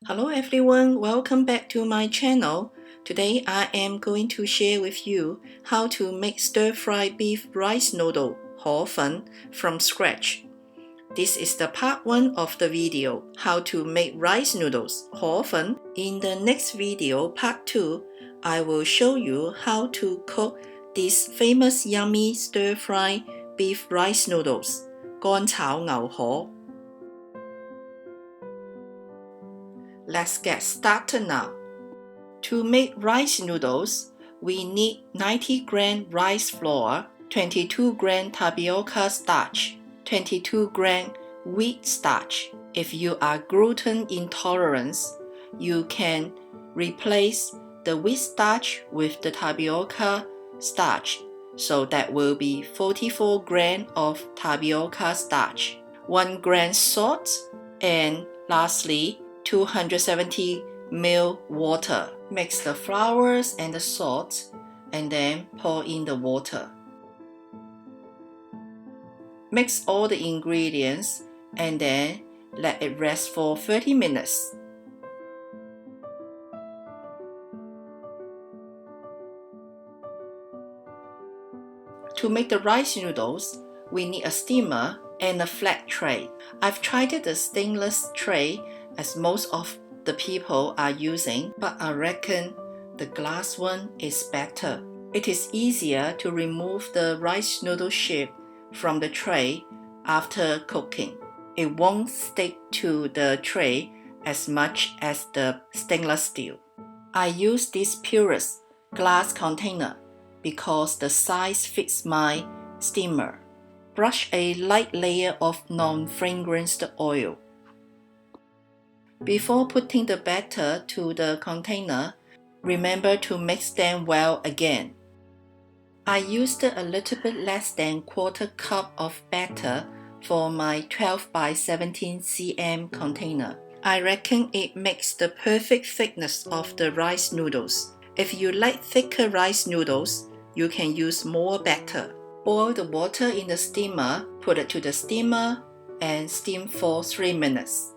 Hello everyone, welcome back to my channel. Today I am going to share with you how to make stir-fry beef rice noodle 河粉 from scratch. This is the part 1 of the video, how to make rice noodles 河粉. In the next video, part 2, I will show you how to cook these famous yummy stir-fry beef rice noodles 乾炒牛河. Let's get started now. To make rice noodles, we need 90 gram rice flour, 22 gram tapioca starch, 22 gram wheat starch. If you are gluten intolerant, you can replace the wheat starch with the tapioca starch. So that will be 44 gram of tapioca starch, 1 gram salt, and lastly 270 ml water. Mix the flours and the salt and then pour in the water. Mix all the ingredients and then let it rest for 30 minutes. To make the rice noodles, we need a steamer and a flat tray. I've tried the stainless tray as most of the people are using, but I reckon the glass one is better. It is easier to remove the rice noodle sheet from the tray after cooking. It won't stick to the tray as much as the stainless steel. I use this purest glass container because the size fits my steamer. Brush a light layer of non-fragranced oil. Before putting the batter to the container, remember to mix them well again. I used a little bit less than quarter cup of batter for my 12 by 17 cm container. I reckon it makes the perfect thickness of the rice noodles. If you like thicker rice noodles, you can use more batter. Boil the water in the steamer, put it to the steamer, and steam for 3 minutes.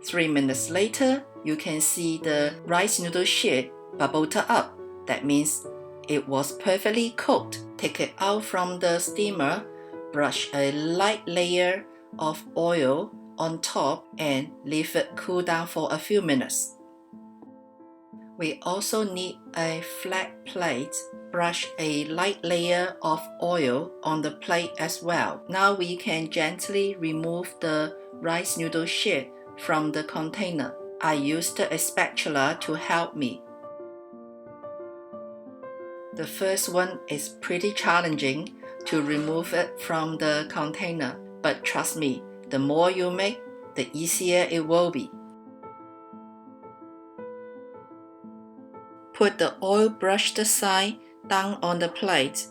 Three minutes later, you can see the rice noodle sheet bubbled up. That means it was perfectly cooked. Take it out from the steamer, brush a light layer of oil on top and leave it cool down for a few minutes. We also need a flat plate. Brush a light layer of oil on the plate as well. Now we can gently remove the rice noodle sheet from the container. I used a spatula to help me. The first one is pretty challenging to remove it from the container, but trust me, the more you make, the easier it will be. Put the oil brushed side down on the plate.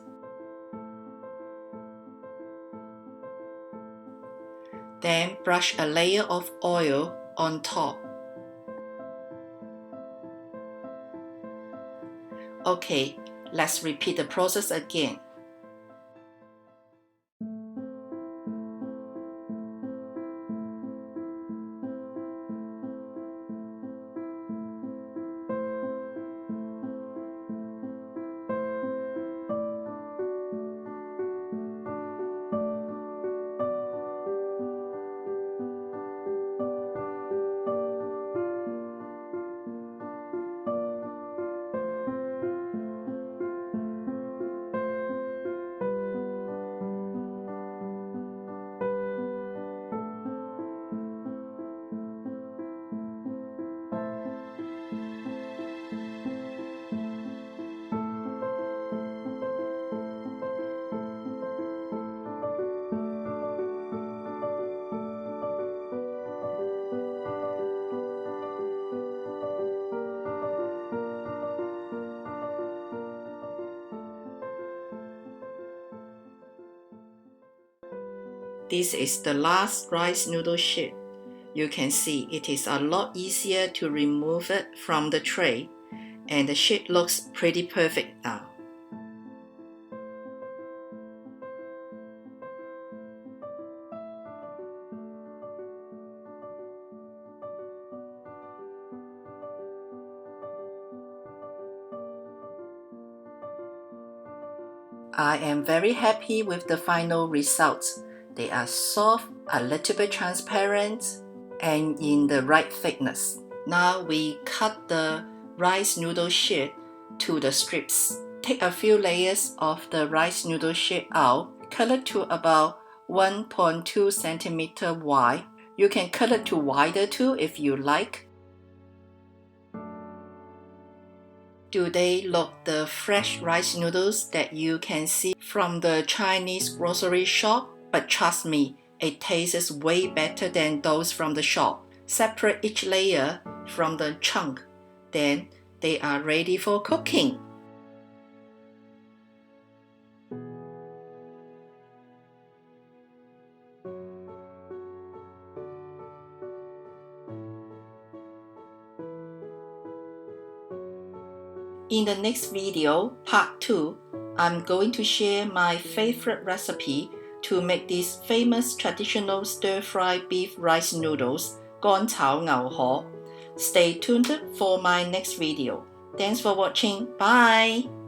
Then brush a layer of oil on top. Okay, let's repeat the process again. This is the last rice noodle sheet. You can see it is a lot easier to remove it from the tray, and the sheet looks pretty perfect now. I am very happy with the final results. They are soft, a little bit transparent, and in the right thickness. Now we cut the rice noodle sheet to the strips. Take a few layers of the rice noodle sheet out, cut it to about 1.2 centimeter wide. You can cut it to wider too if you like. Do they look the fresh rice noodles that you can see from the Chinese grocery shop? But trust me, it tastes way better than those from the shop. Separate each layer from the chunk. Then they are ready for cooking. In the next video, part 2, I'm going to share my favorite recipe to make these famous traditional stir-fried beef rice noodles, 乾炒牛河. Stay tuned for my next video. Thanks for watching. Bye!